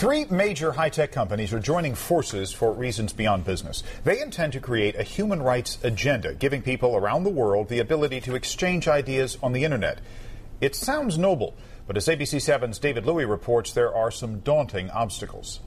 Three major high-tech companies are joining forces for reasons beyond business. They intend to create a human rights agenda, giving people around the world the ability to exchange ideas on the internet. It sounds noble, but as ABC7's David Louis reports, there are some daunting obstacles.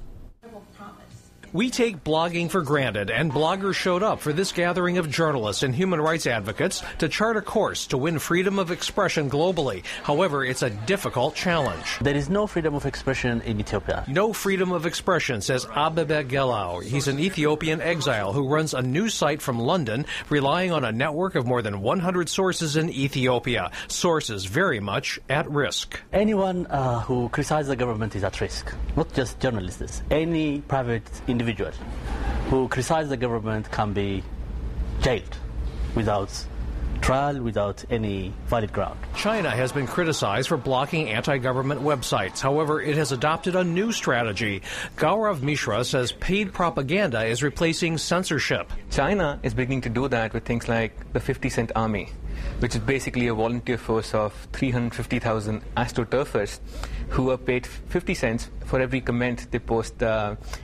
We take blogging for granted, and bloggers showed up for this gathering of journalists and human rights advocates to chart a course to win freedom of expression globally. However, it's a difficult challenge. There is no freedom of expression in Ethiopia. No freedom of expression, says Abebe Gelau. He's an Ethiopian exile who runs a news site from London, relying on a network of more than 100 sources in Ethiopia. Sources very much at risk. Anyone who criticizes the government is at risk, not just journalists. Any private individual who criticizes the government can be jailed without trial, without any valid ground. China has been criticized for blocking anti-government websites. However, it has adopted a new strategy. Gaurav Mishra says paid propaganda is replacing censorship. China is beginning to do that with things like the 50-cent army, which is basically a volunteer force of 350,000 astroturfers who are paid 50 cents for every comment they post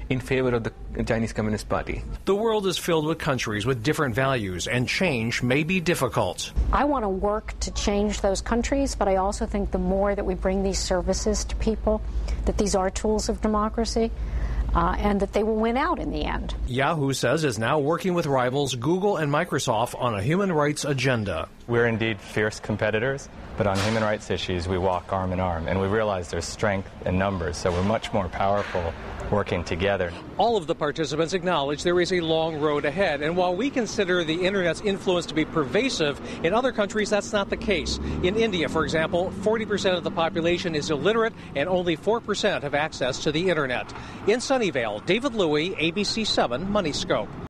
in favor of the Chinese Communist Party. The world is filled with countries with different values, and change may be difficult. I want to work to change those countries, but I also think the more that we bring these services to people, that these are tools of democracy, and that they will win out in the end. Yahoo says is now working with rivals Google and Microsoft on a human rights agenda. We're indeed fierce competitors, but on human rights issues we walk arm in arm, and we realize there's strength in numbers, so we're much more powerful working together. All of the participants acknowledge there is a long road ahead, and while we consider the Internet's influence to be pervasive, in other countries that's not the case. In India, for example, 40% of the population is illiterate and only 4% have access to the Internet. In Sunnyvale, David Louis, ABC7 Moneyscope.